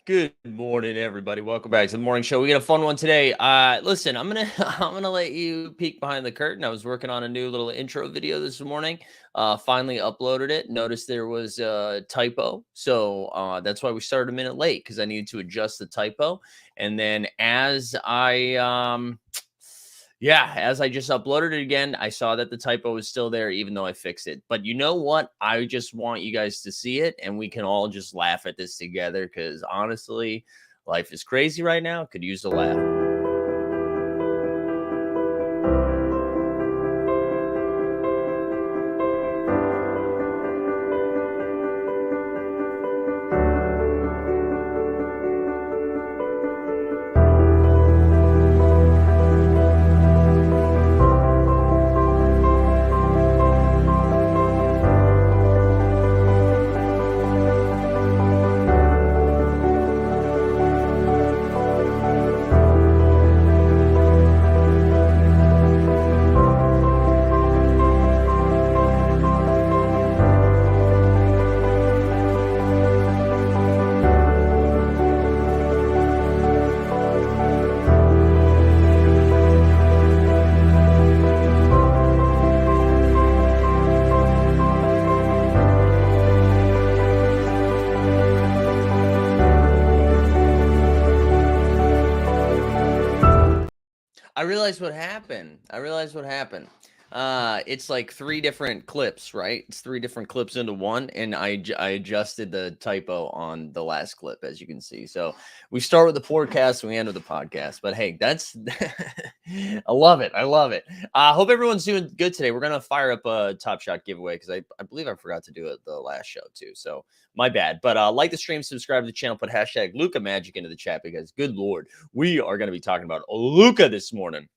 Good morning, everybody. Welcome back to the morning show. We got a fun one today. Listen, I'm gonna I'm gonna let you peek behind the curtain. I was working on a new little intro video this morning. Finally uploaded it. Noticed there was a typo, so that's why we started a minute late because I needed to adjust the typo. And then as I just uploaded it again, I saw that the typo was still there, even though I fixed it. But you know what? I just want you guys to see it, and we can all just laugh at this together. Because honestly, life is crazy right now. Could use a laugh. I realized what happened. It's like three different clips, right? It's three different clips into one, and I adjusted the typo on the last clip, as you can see. So we start with the forecast and we end with the podcast. But hey, that's I love it. I love it. I hope everyone's doing good today. We're gonna fire up a Top Shot giveaway because I believe I forgot to do it the last show too. So my bad. But like the stream, subscribe to the channel, put hashtag Luka Magic into the chat because good lord, we are going to be talking about Luka this morning.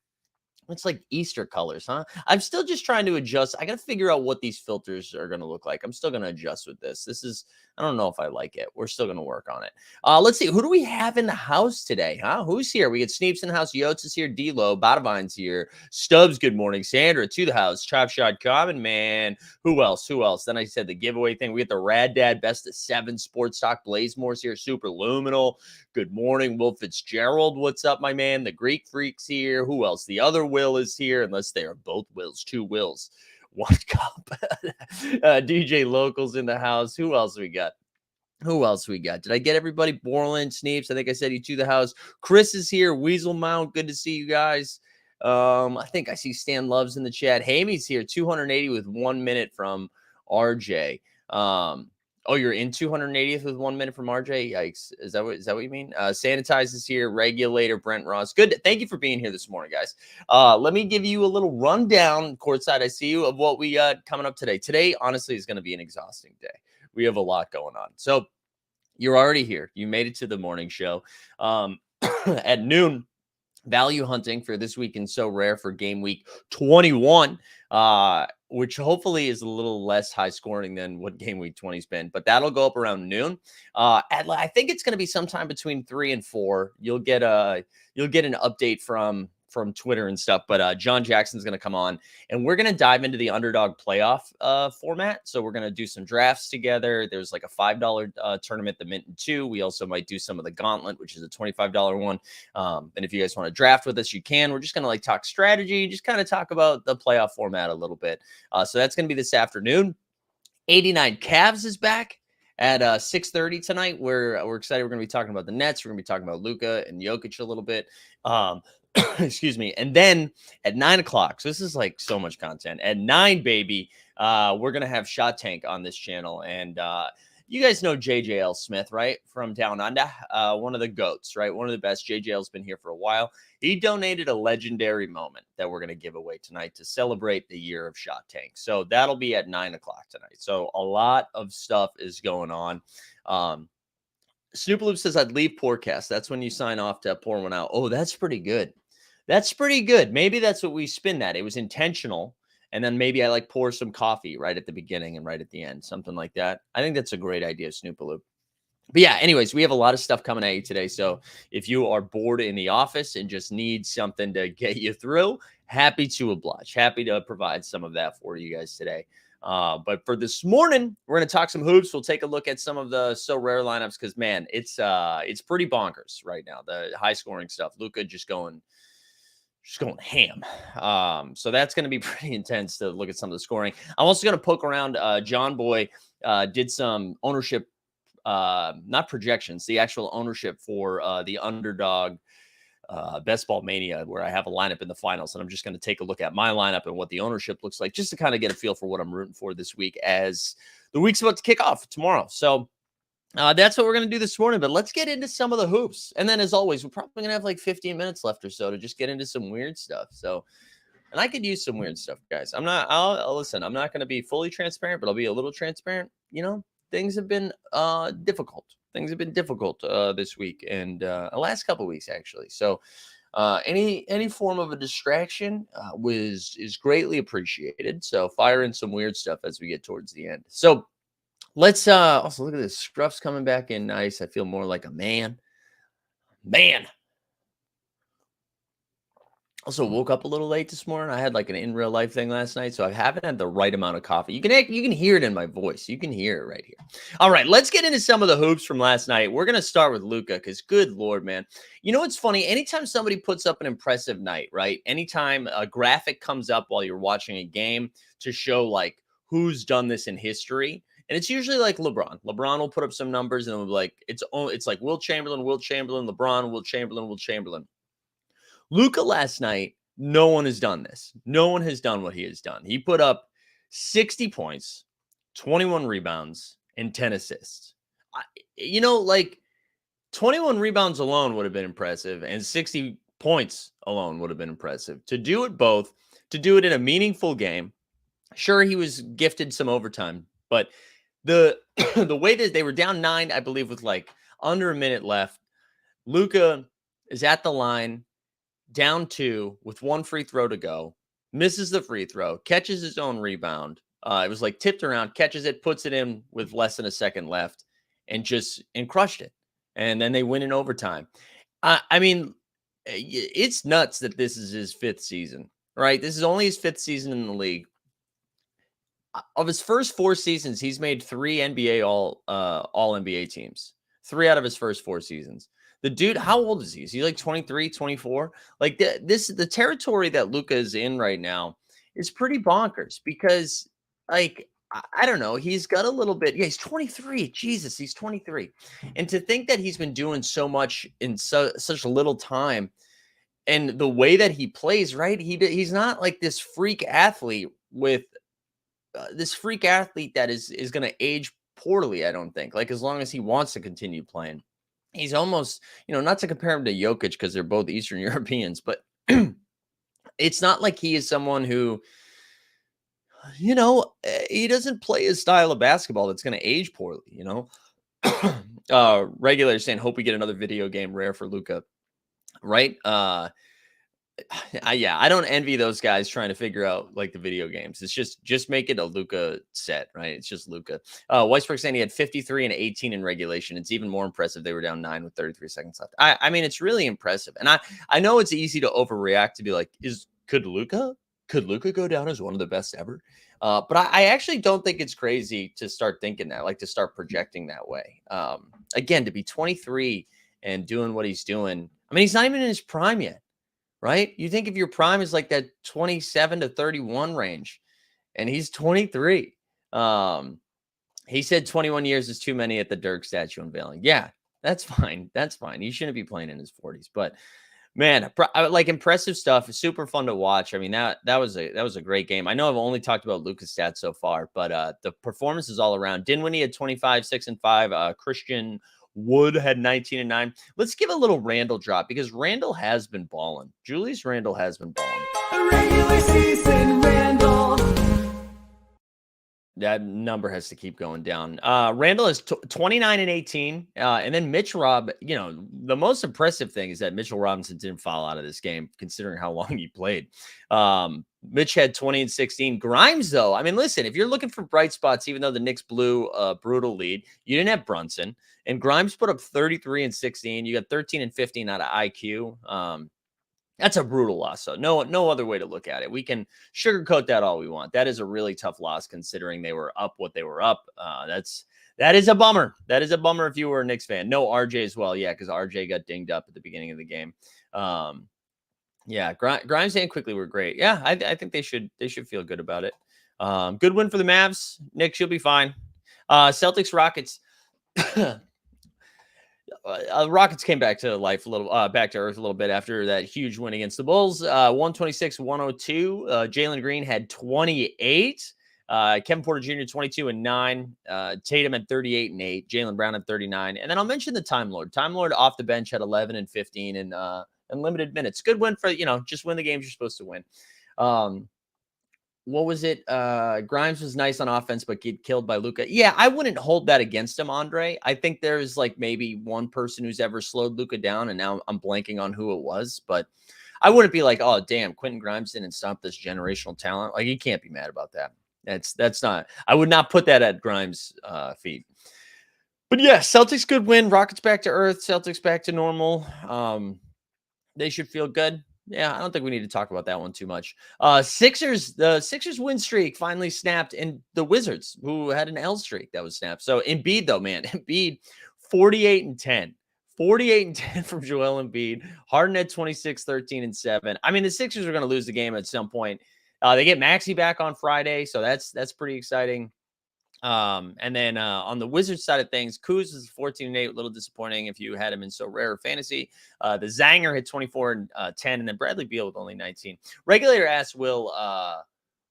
It's like Easter colors, huh? I'm still just trying to adjust. I got to figure out what these filters are going to look like. I'm still going to adjust with this. I don't know if I like it. We're still going to work on it. Let's see. Who do we have in the house today, huh? Who's here? We got Sneeps in the house. Yotes is here. D-Lo. Badavine's here. Stubbs, good morning. Sandra to the house. Chop Shot Common Man. Who else? Then I said the giveaway thing. We got the Rad Dad Best of 7 Sports Talk. Blazemore's here. Super Luminal. Good morning, Will Fitzgerald. What's up, my man? The Greek Freak's here. Who else? The other Will is here, unless they are both Wills. 2 Wills. 1 cup. DJ Locals in the house. Who else we got? Did I get everybody? Borland, Sneeps. I think I said you to the house. Chris is here. Weasel Mount. Good to see you guys. I think I see Stan Loves in the chat. Hamy's here. 280 with 1 minute from RJ. Oh, you're in 280th with 1 minute from RJ? Yikes. Is that what you mean? Sanitize is here. Regulator, Brent Ross. Good. Thank you for being here this morning, guys. Let me give you a little rundown, courtside I see you, of what we got coming up today. Today, honestly, is going to be an exhausting day. We have a lot going on. So you're already here. You made it to the morning show. At noon, value hunting for this week in So Rare for game week 21, which hopefully is a little less high scoring than what game week 20's been, but that'll go up around noon. I think it's going to be sometime between 3 and 4. You'll get an update from Twitter and stuff, but John Jackson's going to come on and we're going to dive into the underdog playoff format. So we're going to do some drafts together. There's like a $5 tournament, the Mint and 2. We also might do some of the Gauntlet, which is a $25 one. And if you guys want to draft with us, you can. We're just going to like talk strategy, just kind of talk about the playoff format a little bit. So that's going to be this afternoon. 89 Cavs is back at 6:30 tonight. We're excited. We're going to be talking about the Nets. We're going to be talking about Luka and Jokic a little bit. Excuse me. And then at 9 o'clock, so this is like so much content. At 9, baby, we're going to have Shot Tank on this channel. And you guys know JJL Smith, right? From Down Under, one of the GOATs, right? One of the best. JJL's been here for a while. He donated a legendary moment that we're going to give away tonight to celebrate the year of Shot Tank. So that'll be at 9 o'clock tonight. So a lot of stuff is going on. Snoop Loop says, I'd leave Pourcast. That's when you sign off to pour one out. Oh, that's pretty good. Maybe that's what we spin that. It was intentional. And then maybe I like pour some coffee right at the beginning and right at the end, something like that. I think that's a great idea, Snoopaloop. But yeah, anyways, we have a lot of stuff coming at you today. So if you are bored in the office and just need something to get you through, happy to oblige. Happy to provide some of that for you guys today. But for this morning, we're going to talk some hoops. We'll take a look at some of the so rare lineups because, man, it's pretty bonkers right now. The high scoring stuff. Luka just going ham. So that's going to be pretty intense to look at some of the scoring. I'm also going to poke around. John Boy did some ownership, not projections, the actual ownership for the underdog Best Ball Mania, where I have a lineup in the finals. And I'm just going to take a look at my lineup and what the ownership looks like, just to kind of get a feel for what I'm rooting for this week as the week's about to kick off tomorrow. So that's what we're going to do this morning, but let's get into some of the hoops. And then as always, we're probably going to have like 15 minutes left or so to just get into some weird stuff. So, and I could use some weird stuff, guys. I'll listen, I'm not going to be fully transparent, but I'll be a little transparent. You know, things have been difficult. Things have been difficult this week and the last couple of weeks, actually. So any form of a distraction is greatly appreciated. So fire in some weird stuff as we get towards the end. So let's also look at this. Scruff's coming back in nice. I feel more like a man. Also woke up a little late this morning. I had like an in real life thing last night, so I haven't had the right amount of coffee. You can hear it in my voice. You can hear it right here. All right, let's get into some of the hoops from last night. We're gonna start with Luka because, good Lord, man. You know what's funny? Anytime somebody puts up an impressive night, right? Anytime a graphic comes up while you're watching a game to show like who's done this in history. And it's usually like LeBron. LeBron will put up some numbers and it'll be like, it's like Will Chamberlain, LeBron, Will Chamberlain. Luka last night, no one has done this. No one has done what he has done. He put up 60 points, 21 rebounds, and 10 assists. Like 21 rebounds alone would have been impressive, and 60 points alone would have been impressive. To do it both, to do it in a meaningful game, sure, he was gifted some overtime, but the way that they were down 9, I believe, with like under a minute left, Luka is at the line, down 2 with 1 free throw to go, misses the free throw, catches his own rebound. It was like tipped around, catches it, puts it in with less than a second left, and crushed it. And then they win in overtime. I mean, it's nuts that this is his 5th season, right? This is only his 5th season in the league. Of his first 4 seasons, he's made 3 NBA all NBA teams. 3 out of his first 4 seasons. The dude, how old is he? Is he like 23, 24? Like the territory that Luka is in right now is pretty bonkers because, like, I don't know. He's got a little bit. Yeah, he's 23. Jesus, he's 23. And to think that he's been doing so much in such little time, and the way that he plays, right? He's not like this freak athlete with that is going to age poorly. I don't think. Like as long as he wants to continue playing. He's almost, not to compare him to Jokic because they're both Eastern Europeans, but it's not like he is someone who, he doesn't play his style of basketball that's going to age poorly, Regular saying, hope we get another video game rare for Luka, right? I don't envy those guys trying to figure out like the video games. It's just make it a Luka set, right? It's just Luka. Weisberg saying he had 53 and 18 in regulation. It's even more impressive. They were down 9 with 33 seconds left. I mean, it's really impressive. And I know it's easy to overreact to be like, could Luka go down as one of the best ever? But I actually don't think it's crazy to start thinking that, like to start projecting that way. Again, to be 23 and doing what he's doing. I mean, he's not even in his prime yet. Right? You think if your prime is like that 27 to 31 range, and he's 23. He said 21 years is too many at the Dirk statue unveiling. Yeah, that's fine. That's fine. He shouldn't be playing in his 40s. But man, like impressive stuff. Super fun to watch. I mean, that was a great game. I know I've only talked about Luka's stats so far, but the performances all around. Dinwiddie had 25, 6 and 5. Christian Wood had 19 and 9. Let's give a little Randall drop because Randall has been balling. Julius Randall has been balling. Regular season Randall. That number has to keep going down. Randall is 29 and 18. And then Mitch Rob, the most impressive thing is that Mitchell Robinson didn't foul out of this game, considering how long he played. Mitch had 20 and 16. Grimes, though, I mean, listen, if you're looking for bright spots, even though the Knicks blew a brutal lead, you didn't have Brunson. And Grimes put up 33 and 16. You got 13 and 15 out of IQ. That's a brutal loss. So no other way to look at it. We can sugarcoat that all we want. That is a really tough loss considering they were up what they were up. That is a bummer. That is a bummer if you were a Knicks fan. No RJ as well. Yeah, because RJ got dinged up at the beginning of the game. Yeah, Grimes and Quickly were great. Yeah, I think they should feel good about it. Good win for the Mavs. Knicks, you'll be fine. Celtics, Rockets. Rockets came back to life a little, back to earth a little bit after that huge win against the Bulls. 126-102. Jalen Green had 28. Kevin Porter Jr. 22 and 9. Tatum had 38 and 8. Jalen Brown had 39. And then I'll mention the Time Lord. Time Lord off the bench had 11 and 15 and unlimited minutes. Good win for, just win the games you're supposed to win. What was it? Grimes was nice on offense, but get killed by Luka. Yeah, I wouldn't hold that against him, Andre. I think there's like maybe one person who's ever slowed Luka down, and now I'm blanking on who it was, but I wouldn't be like, oh, damn, Quentin Grimes didn't stop this generational talent. Like, you can't be mad about that. That's not, I would not put that at Grimes' feet. But yeah, Celtics good win. Rockets back to earth. Celtics back to normal. They should feel good. Yeah, I don't think we need to talk about that one too much. The Sixers win streak finally snapped, and the Wizards, who had an L streak that was snapped. So Embiid, though, man, Embiid 48 and 10. 48 and 10 from Joel Embiid. Harden at 26, 13 and 7. I mean, the Sixers are going to lose the game at some point. They get Maxey back on Friday, so that's pretty exciting. And then on the Wizards side of things, Kuz is 14 and 8, a little disappointing if you had him in so rare fantasy. The Zanger hit 24 and 10, and then Bradley Beal with only 19. Regulator asks, will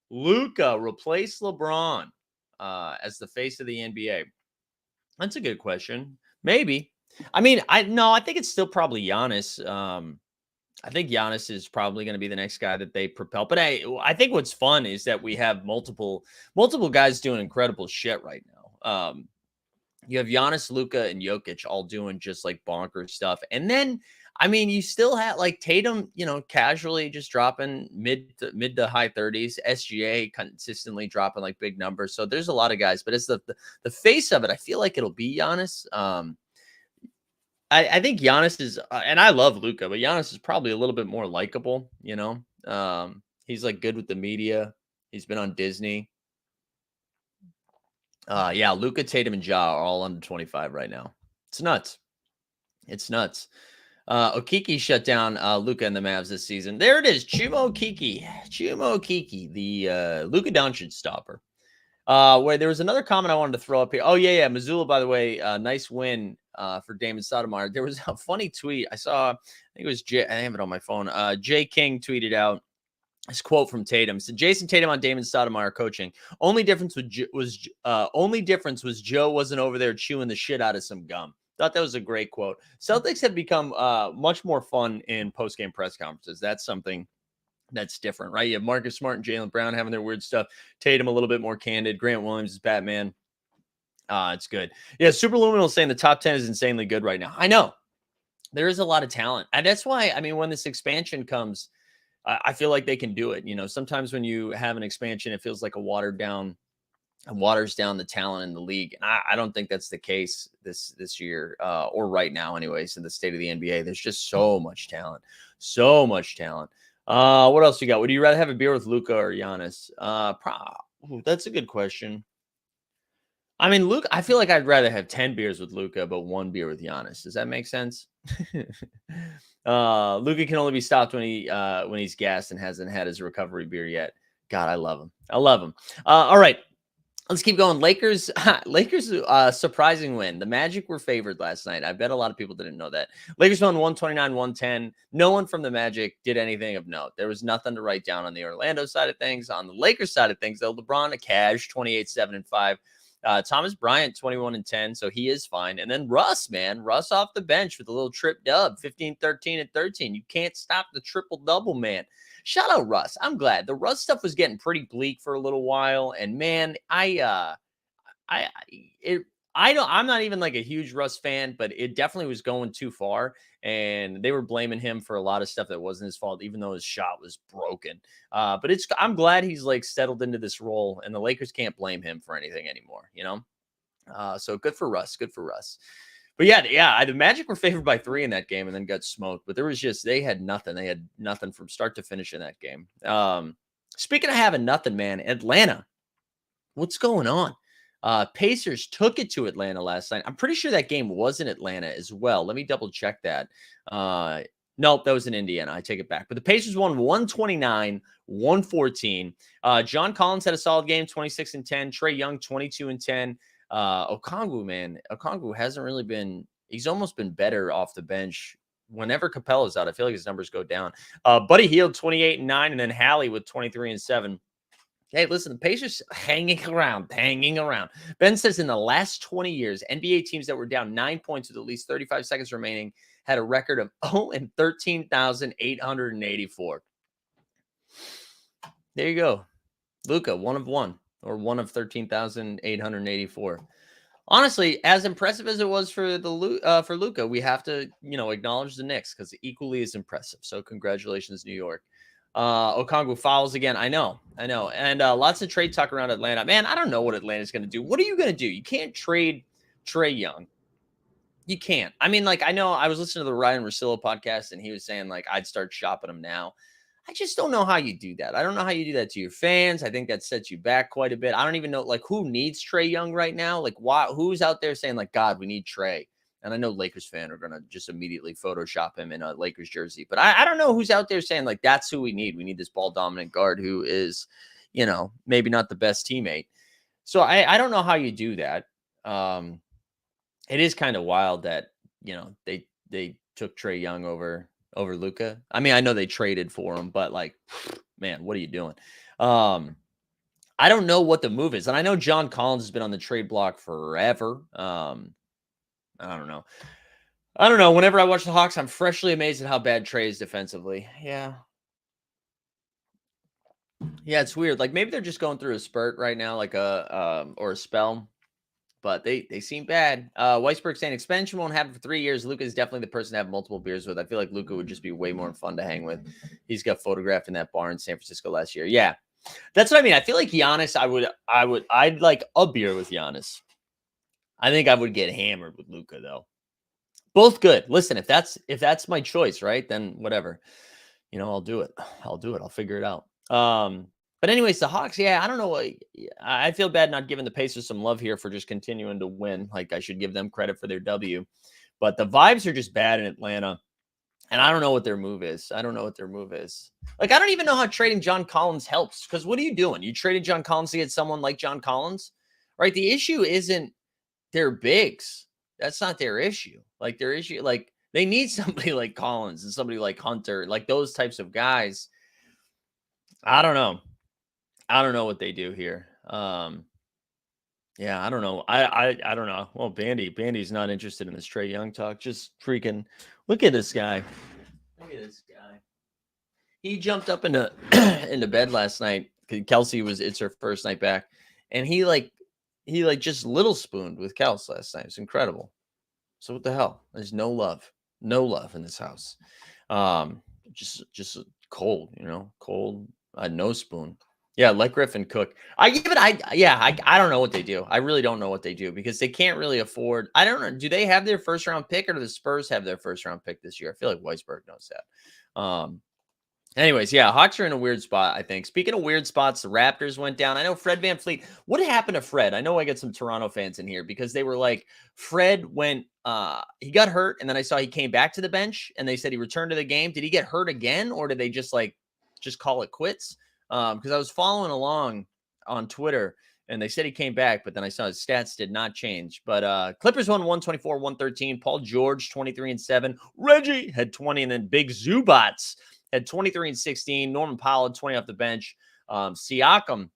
Luka replace LeBron as the face of the NBA? That's a good question. Maybe. I mean, I think it's still probably Giannis. I think Giannis is probably going to be the next guy that they propel. But I think what's fun is that we have multiple guys doing incredible shit right now. You have Giannis, Luka, and Jokic all doing just like bonkers stuff. And then, I mean, you still have like Tatum, casually just dropping mid to high 30s. SGA consistently dropping like big numbers. So there's a lot of guys. But as the face of it, I feel like it'll be Giannis. I think Giannis is, and I love Luka, but Giannis is probably a little bit more likable. He's like good with the media. He's been on Disney. Yeah, Luka, Tatum, and Ja are all under 25 right now. It's nuts. It's nuts. Okiki shut down Luka and the Mavs this season. There it is, Chuma Okiki, the Luka Doncic stopper. Where there was another comment I wanted to throw up here. Oh, yeah. Missoula, by the way, nice win for Damon Stoudemire. There was a funny tweet I saw. I think it was I have it on my phone. Jay King tweeted out this quote from Tatum. So Jason Tatum on Damon Stoudemire coaching. Only difference was Joe wasn't over there chewing the shit out of some gum. Thought that was a great quote. Celtics have become much more fun in post-game press conferences. That's something that's different, right? You have Marcus Smart and Jaylen Brown having their weird stuff. Tatum a little bit more candid. Grant Williams is Batman. It's good. Yeah, Superluminal saying the top 10 is insanely good right now. I know. There is a lot of talent. And that's why, I mean, when this expansion comes, I feel like they can do it. Sometimes when you have an expansion, it feels like waters down the talent in the league. And I don't think that's the case this year or right now anyways, in the state of the NBA. There's just so much talent. So much talent. What else you got? Would you rather have a beer with Luka or Giannis? That's a good question. I mean, Luka, I feel like I'd rather have 10 beers with Luka, but 1 beer with Giannis. Does that make sense? Luka can only be stopped when he's gassed and hasn't had his recovery beer yet. God, I love him. All right. Let's keep going. Lakers, surprising win. The Magic were favored last night. I bet a lot of people didn't know that. Lakers won 129-110. No one from the Magic did anything of note. There was nothing to write down on the Orlando side of things. On the Lakers side of things, though, LeBron, a cash, 28-7-5. Thomas Bryant, 21-10, so he is fine. And then Russ off the bench with a little trip dub, 15, 13, and 13. You can't stop the triple-double, man. Shout out Russ. I'm glad. The Russ stuff was getting pretty bleak for a little while, and man, I'm not even like a huge Russ fan, but it definitely was going too far, and they were blaming him for a lot of stuff that wasn't his fault, even though his shot was broken. But I'm glad he's like settled into this role, and the Lakers can't blame him for anything anymore, So good for Russ. Good for Russ. But yeah, the Magic were favored by 3 in that game and then got smoked. But there was just they had nothing. They had nothing from start to finish in that game. Speaking of having nothing, man, Atlanta, what's going on? Pacers took it to Atlanta last night. I'm pretty sure that game was in Atlanta as well. Let me double check that. Nope, that was in Indiana. I take it back. But the Pacers won 129-114. John Collins had a solid game, 26 and 10. Trae Young, 22 and 10. Okongwu, man, Okongwu hasn't really been. He's almost been better off the bench. Whenever Capella's out, I feel like his numbers go down. Buddy Hield, 28 and 9, and then Hallie with 23 and 7. Hey, listen, the Pacers hanging around. Ben says in the last 20 years, NBA teams that were down 9 points with at least 35 seconds remaining had a record of 0 and 13,884. There you go. Luka, 1 of 1 or 1 of 13,884. Honestly, as impressive as it was for Luka, we have to, acknowledge the Knicks because equally as impressive. So congratulations, New York. Okongwu fouls again. I know. And lots of trade talk around Atlanta. Man, I don't know what Atlanta's going to do. What are you going to do? You can't trade Trae Young. You can't. I mean, I know I was listening to the Ryan Russillo podcast and he was saying I'd start shopping him now. I just don't know how you do that. I don't know how you do that to your fans. I think that sets you back quite a bit. I don't even know who needs Trae Young right now. Who's out there saying God, we need Trae. And I know Lakers fans are going to just immediately Photoshop him in a Lakers jersey. But I don't know who's out there saying, that's who we need. We need this ball-dominant guard who is, maybe not the best teammate. So I don't know how you do that. It is kind of wild that, they took Trae Young over Luka. I mean, I know they traded for him, but man, what are you doing? I don't know what the move is. And I know John Collins has been on the trade block forever. I don't know. Whenever I watch the Hawks, I'm freshly amazed at how bad Trae is defensively. Yeah. Yeah, it's weird. Maybe they're just going through a spurt right now, or a spell. But they seem bad. Weisberg saying expansion won't happen for 3 years. Luka is definitely the person to have multiple beers with. I feel like Luka would just be way more fun to hang with. He's got photographed in that bar in San Francisco last year. Yeah, that's what I mean. I feel like Giannis. I'd like a beer with Giannis. I think I would get hammered with Luka though. Both good. Listen, if that's my choice, right? Then whatever. I'll do it. I'll figure it out. But anyways, the Hawks, yeah, I don't know. I feel bad not giving the Pacers some love here for just continuing to win. I should give them credit for their W. But the vibes are just bad in Atlanta. And I don't know what their move is. I don't even know how trading John Collins helps. Because what are you doing? You traded John Collins to get someone like John Collins? Right? The issue isn't their bigs. That's not their issue. Their issue, they need somebody like Collins and somebody like Hunter, those types of guys. I don't know what they do here. Yeah, I don't know. I don't know. Well, Bandy's not interested in this Trae Young talk. Just freaking look at this guy. He jumped up into into bed last night. Kelsey it's her first night back, and he just little spooned with Kels last night. It's incredible. So what the hell? There's no love in this house. Just cold, cold. No spoon. Yeah, let Griffin cook. I don't know what they do. I really don't know what they do because they can't really afford. I don't know. Do they have their first round pick or do the Spurs have their first round pick this year? I feel like Weisberg knows that. Anyways, yeah, Hawks are in a weird spot, I think. Speaking of weird spots, the Raptors went down. I know Fred VanVleet. What happened to Fred? I know I got some Toronto fans in here because they were like, Fred went, he got hurt, and then I saw he came back to the bench, and they said he returned to the game. Did he get hurt again, or did they just call it quits? Because I was following along on Twitter, and they said he came back, but then I saw his stats did not change. But Clippers won 124-113. Paul George, 23 and 7. Reggie had 20, and then Big Zubats had 23 and 16. Norman Powell had 20 off the bench. Siakam,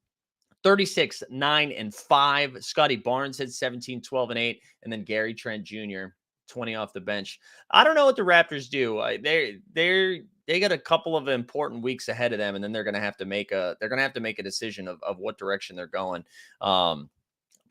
36, 9 and 5. Scotty Barnes had 17, 12 and 8. And then Gary Trent Jr., 20 off the bench. I don't know what the Raptors do. They got a couple of important weeks ahead of them, and then they're going to have to make a decision of what direction they're going. But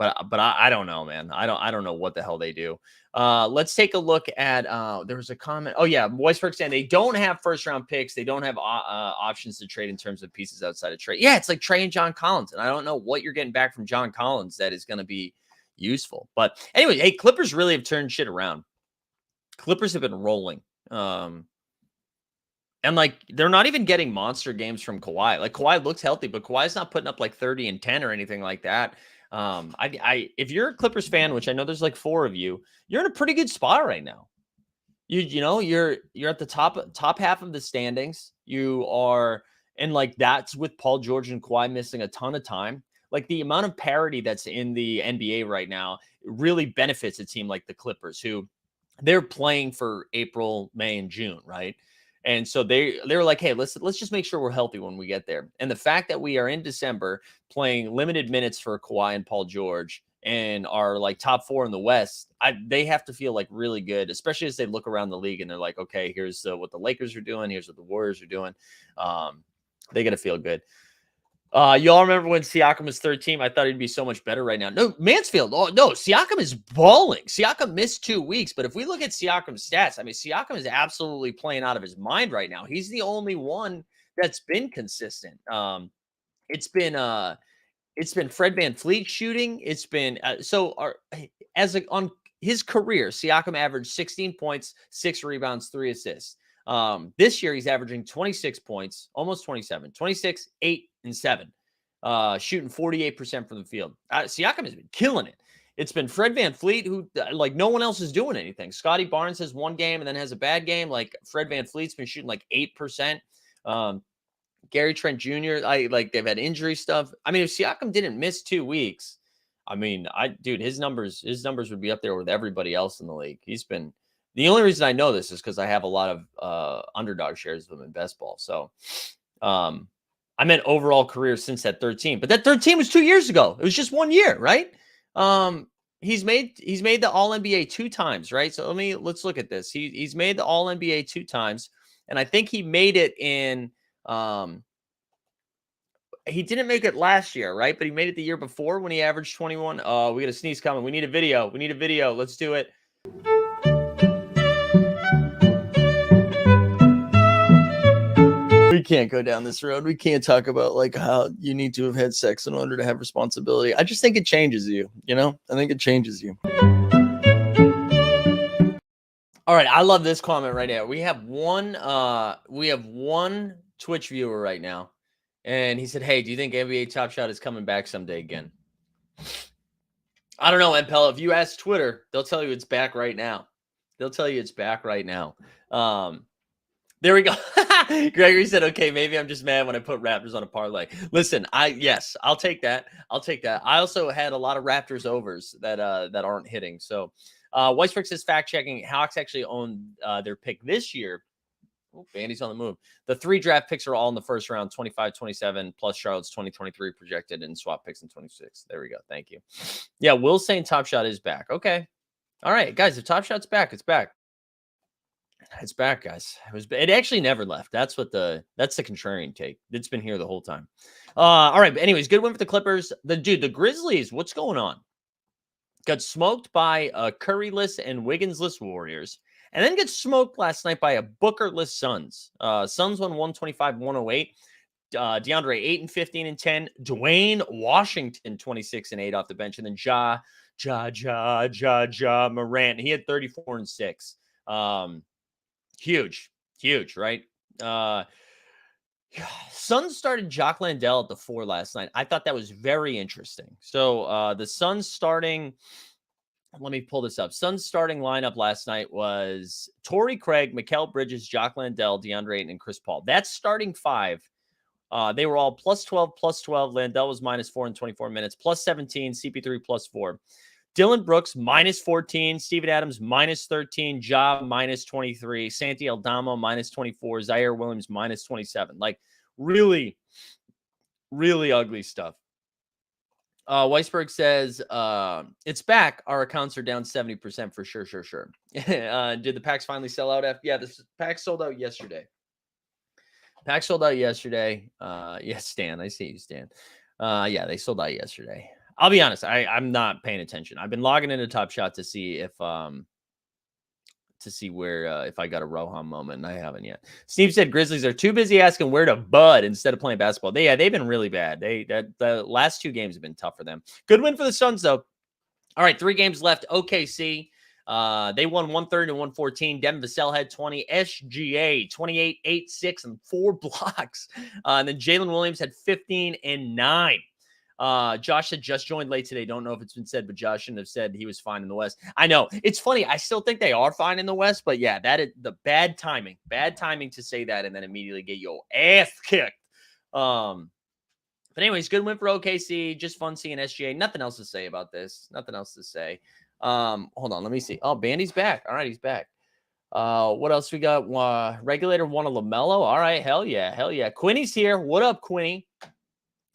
I don't know, man. I don't know what the hell they do. Let's take a look at there was a comment. Oh yeah, Weisberg saying they don't have first round picks. They don't have options to trade in terms of pieces outside of trade. Yeah, it's like Trae and John Collins, and I don't know what you're getting back from John Collins that is going to be, useful. But anyway, hey, Clippers really have turned shit around. Clippers have been rolling. And like they're not even getting monster games from Kawhi. Like Kawhi looks healthy, but Kawhi's not putting up like 30 and 10 or anything like that. If you're a Clippers fan, which I know there's like 4 of you, you're in a pretty good spot right now. You know, you're at the top half of the standings. You are, and like that's with Paul George and Kawhi missing a ton of time. Like the amount of parity that's in the NBA right now really benefits a team like the Clippers, who they're playing for April, May, and June, right? And so they were like, hey, let's just make sure we're healthy when we get there. And the fact that we are in December playing limited minutes for Kawhi and Paul George and are like top 4 in the West, they have to feel like really good, especially as they look around the league and they're like, okay, here's what the Lakers are doing, here's what the Warriors are doing. They got to feel good. Y'all remember when Siakam was third team? I thought he'd be so much better right now. No, Mansfield. Oh, no, Siakam is balling. Siakam missed 2 weeks, but if we look at Siakam's stats, I mean, Siakam is absolutely playing out of his mind right now. He's the only one that's been consistent. It's been Fred VanVleet shooting. It's been on his career, Siakam averaged 16 points, 6 rebounds, 3 assists. This year he's averaging 26 points, almost 27, 26, 8, and 7, shooting 48% from the field. Siakam has been killing it. It's been Fred VanVleet, who like no one else is doing anything. Scotty Barnes has one game and then has a bad game. Like Fred VanVleet's been shooting like 8%. Gary Trent Jr., they've had injury stuff. I mean, if Siakam didn't miss 2 weeks, I mean, his numbers would be up there with everybody else in the league. He's been, the only reason I know this is because I have a lot of underdog shares of him in best ball. So I meant overall career since that 13, but that 13 was 2 years ago. It was just 1 year, right? He's made the All NBA 2 times, right? So let's look at this. He's made the All NBA 2 times, and I think he made it in. He didn't make it last year, right? But he made it the year before when he averaged 21. Oh, we got a sneeze coming. We need a video. Let's do it. We can't go down this road. We can't talk about like how you need to have had sex in order to have responsibility. I just think it changes you, I think it changes you. All right, I love this comment right here. We have one Twitch viewer right now, and he said, "Hey, do you think NBA Top Shot is coming back someday again?" I don't know, MPL. If you ask Twitter, they'll tell you it's back right now. There we go. Gregory said, "Okay, maybe I'm just mad when I put Raptors on a parlay." Listen, I'll take that. I also had a lot of Raptors overs that aren't hitting. So, Weisberg says, fact checking, Hawks actually own their pick this year. Oh, Bandy's on the move. The 3 draft picks are all in the first round, 25, 27, plus Charlotte's 2023 projected and swap picks in 26. There we go. Thank you. Yeah, Will's saying Top Shot is back. Okay. All right, guys, if Top Shot's back, it's back. It's back, guys. It actually never left. That's the contrarian take. It's been here the whole time. All right. But anyways, good win for the Clippers. The Grizzlies, what's going on? Got smoked by Curryless and Wigginsless Warriors, and then get smoked last night by a Bookerless Suns. Suns won 125-108. DeAndre 8 and 15 and 10. Dwayne Washington 26 and 8 off the bench, and then Ja Morant. He had 34 and 6. Huge, right? Suns started Jock Landale at the 4 last night. I thought that was very interesting. So the Suns starting, let me pull this up. Suns starting lineup last night was Torrey Craig, Mikal Bridges, Jock Landale, DeAndre Ayton, and Chris Paul. That's starting 5. They were all plus 12. Landale was -4 in 24 minutes, plus 17, CP3 plus 4. Dylan Brooks, -14. Steven Adams, -13. Ja, -23. Santi Aldama, -24. Zaire Williams, -27. Like, really, really ugly stuff. Weisberg says, it's back. Our accounts are down 70% for sure. Did the packs finally sell out? Yeah, the packs sold out yesterday. Yes, Stan. I see you, Stan. Yeah, they sold out yesterday. I'll be honest. I'm not paying attention. I've been logging into Top Shot to see if where if I got a Rohan moment, and I haven't yet. Steve said Grizzlies are too busy asking where to bud instead of playing basketball. They've been really bad. The last 2 games have been tough for them. Good win for the Suns though. All right, 3 games left. OKC, they won 130 to 114. Devin Vassell had 20. SGA, 28, 8, 6, and 4 blocks. And then Jalen Williams had 15 and 9. Josh had just joined late today. Don't know if it's been said, but Josh shouldn't have said he was fine in the West. I know. It's funny. I still think they are fine in the West, but yeah, that is the bad timing. Bad timing to say that and then immediately get your ass kicked. But anyways, good win for OKC. Just fun seeing SGA. Nothing else to say about this. Nothing else to say. Hold on. Let me see. Oh, Bandy's back. All right, he's back. What else we got? Regulator won a LaMelo. All right, hell yeah, hell yeah. Quinny's here. What up, Quinny?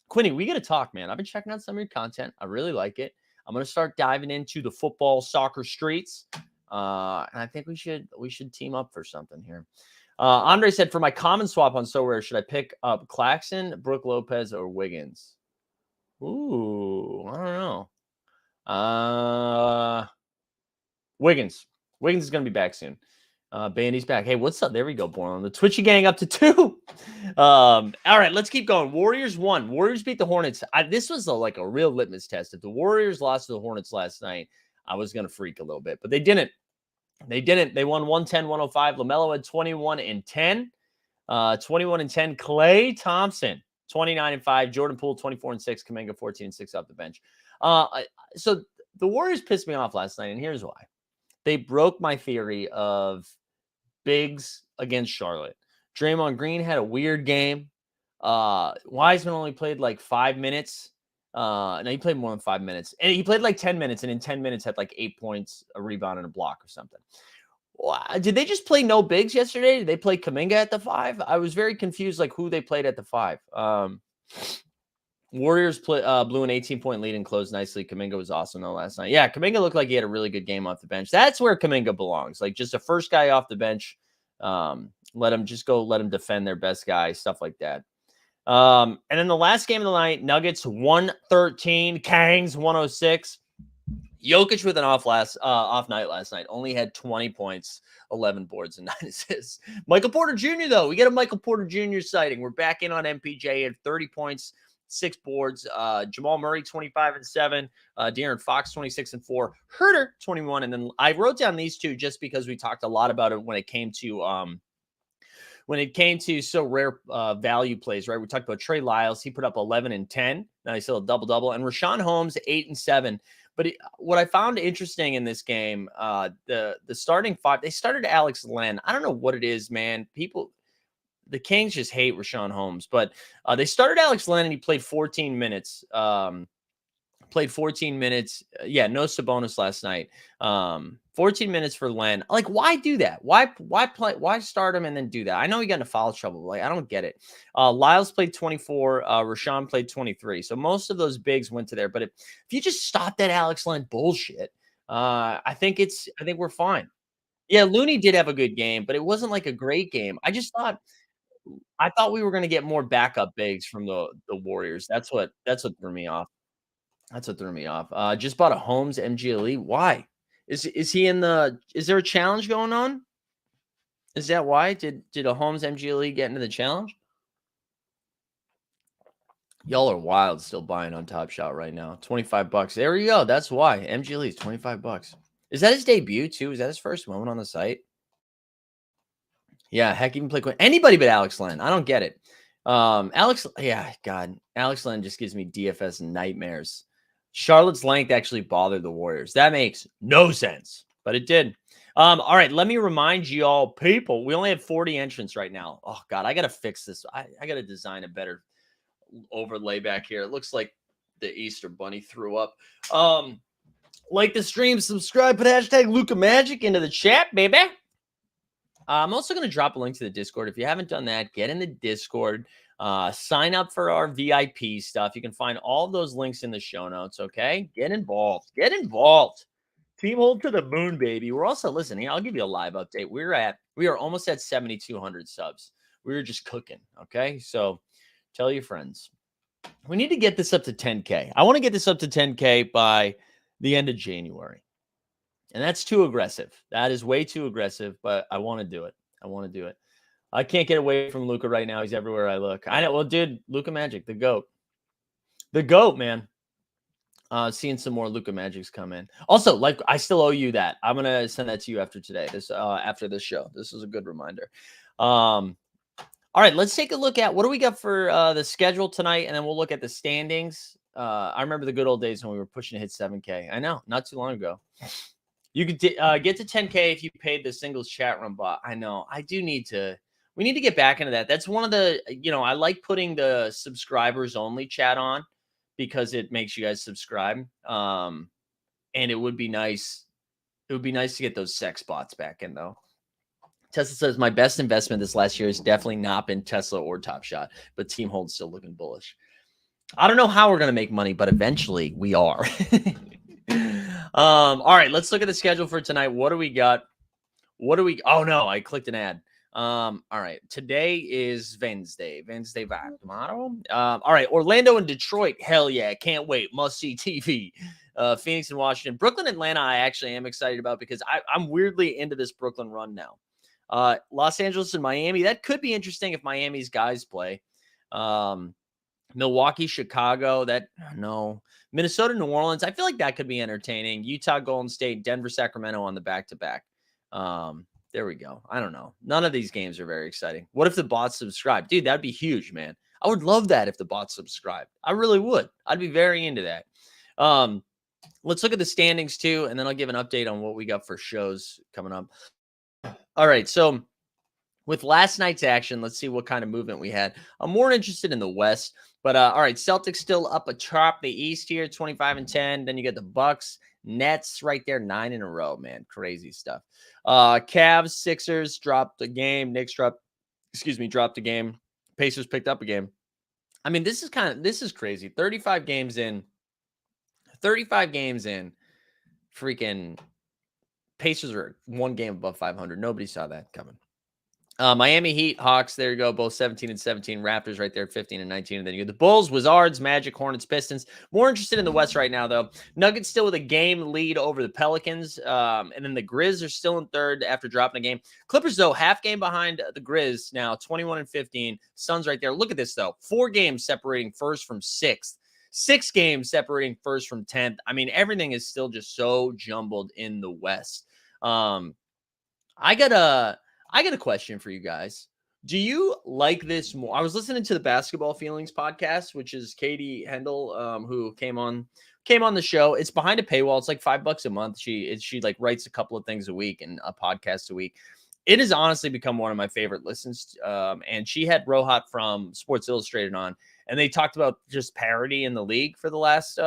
Quinny, we got to talk, man. I've been checking out some of your content. I really like it. I'm going to start diving into the football, soccer streets. And I think we should team up for something here. Andre said, for my common swap on So Rare, should I pick up Claxton, Brooke Lopez, or Wiggins? Ooh, I don't know. Wiggins. Wiggins is going to be back soon. Bandy's back. Hey, what's up? There we go, Borland. The Twitchy gang up to 2. All right, let's keep going. Warriors won. Warriors beat the Hornets. This was like a real litmus test. If the Warriors lost to the Hornets last night, I was going to freak a little bit, but they didn't. They didn't. They won 110-105. LaMelo had 21 and 10. 21 and 10. Klay Thompson, 29 and 5. Jordan Poole, 24 and 6. Kuminga, 14 and 6 off the bench. So the Warriors pissed me off last night, and here's why. They broke my theory of bigs against Charlotte. Draymond Green had a weird game. Wiseman only played like 5 minutes. No, he played more than 5 minutes. And he played like 10 minutes, and in 10 minutes had like 8 points, a rebound, and a block or something. Did they just play no bigs yesterday? Did they play Kuminga at the 5? I was very confused, like who they played at the 5. Warriors blew an 18-point lead and closed nicely. Kuminga was awesome though last night. Yeah, Kuminga looked like he had a really good game off the bench. That's where Kuminga belongs. Like just a first guy off the bench. Let him defend their best guy, stuff like that. And then the last game of the night, Nuggets 113, Kangs 106. Jokic with an off night last night. Only had 20 points, 11 boards, and 9 assists. Michael Porter Jr., though. We get a Michael Porter Jr. sighting. We're back in on MPJ at 30 points, 6 boards. Jamal Murray, 25 and 7. De'Aaron Fox, 26 and 4. Herter, 21. And then I wrote down these two just because we talked a lot about it when it came to So Rare value plays, right? We talked about Trey Lyles. He put up 11 and 10. Now he's still a double-double. And Rashawn Holmes, 8 and 7. But what I found interesting in this game, the starting 5, they started Alex Len. I don't know what it is, man. The Kings just hate Rashawn Holmes. But they started Alex Len, and he played 14 minutes. No Sabonis last night. 14 minutes for Len. Like, why do that? Why start him and then do that? I know he got into foul trouble. Like, I don't get it. Lyles played 24. Rashawn played 23. So most of those bigs went to there. But if you just stop that Alex Len bullshit, I think we're fine. Yeah, Looney did have a good game, but it wasn't like a great game. I thought we were going to get more backup bigs from the Warriors. That's what threw me off. Just bought a Holmes MG Elite. Why? Is he in is there a challenge going on? Is that why? Did a Holmes MG Elite get into the challenge? Y'all are wild still buying on Top Shot right now. $25. There you go. That's why. MG Elite's $25. Is that his debut too? Is that his first moment on the site? Yeah, heck, even play anybody but Alex Len. I don't get it. Alex Len just gives me DFS nightmares. Charlotte's length actually bothered the Warriors. That makes no sense, but it did. All right, let me remind you all, people, we only have 40 entrants right now. Oh, God, I got to fix this. I got to design a better overlay back here. It looks like the Easter Bunny threw up. Like the stream, subscribe, put hashtag Luka Magic into the chat, baby. I'm also going to drop a link to the Discord. If you haven't done that, get in the Discord. Sign up for our VIP stuff. You can find all those links in the show notes, okay? Get involved. Team hold to the moon, baby. We're also listening. I'll give you a live update. We are almost at 7,200 subs. We were just cooking, okay? So tell your friends. We need to get this up to 10K. I want to get this up to 10K by the end of January. And that's too aggressive. That is way too aggressive, but I want to do it. I can't get away from Luka right now. He's everywhere I look. I know. Well, dude, Luka Magic, the GOAT. The GOAT, man. Seeing some more Luka Magics come in. Also, like I still owe you that. I'm gonna send that to you after today. After this show. This is a good reminder. All right, let's take a look at what do we got for the schedule tonight, and then we'll look at the standings. I remember the good old days when we were pushing to hit 7K. I know, not too long ago. You could get to 10K if you paid the singles chat room bot. I know. I do need to. We need to get back into that. That's one of the, I like putting the subscribers only chat on because it makes you guys subscribe. And it would be nice. It would be nice to get those sex bots back in, though. Tesla says my best investment this last year has definitely not been Tesla or Top Shot, but Team Hold's still looking bullish. I don't know how we're going to make money, but eventually we are. All right, let's look at the schedule for tonight. What do we got? Oh no, I clicked an ad. All right, today is Wednesday back tomorrow. All right, Orlando and Detroit. Hell yeah, can't wait. Must see TV. Phoenix and Washington. Brooklyn, Atlanta, I actually am excited about because I'm weirdly into this Brooklyn run now. Los Angeles and Miami. That could be interesting if Miami's guys play. Milwaukee, Chicago. No. Minnesota, New Orleans. I feel like that could be entertaining. Utah, Golden State, Denver, Sacramento on the back-to-back. There we go. I don't know. None of these games are very exciting. What if the bots subscribe? Dude, that'd be huge, man. I would love that if the bots subscribe. I really would. I'd be very into that. Let's look at the standings too, and then I'll give an update on what we got for shows coming up. All right, so with last night's action, let's see what kind of movement we had. I'm more interested in the West, but all right, Celtics still up atop the East here, 25-10. Then you get the Bucks, Nets right there, 9 in a row, man, crazy stuff. Cavs, Sixers dropped the game. Knicks dropped the game. Pacers picked up a game. I mean, this is crazy. 35 games in. Freaking Pacers are one game above 500. Nobody saw that coming. Miami Heat, Hawks, there you go, both 17-17. Raptors right there, 15-19. And then you get the Bulls, Wizards, Magic, Hornets, Pistons. More interested in the West right now, though. Nuggets still with a game lead over the Pelicans. And then the Grizz are still in third after dropping a game. Clippers, though, half game behind the Grizz now, 21-15. Suns right there. Look at this, though. 4 games separating first from sixth. 6 games separating first from 10th. I mean, everything is still just so jumbled in the West. I got a question for you guys. Do you like this more? I was listening to the Basketball Feelings podcast, which is Katie Hendel, who came on the show. It's behind a paywall. It's like $5 a month. She like writes a couple of things a week and a podcast a week. It has honestly become one of my favorite listens. And she had Rohat from Sports Illustrated on, and they talked about just parity in the league for the last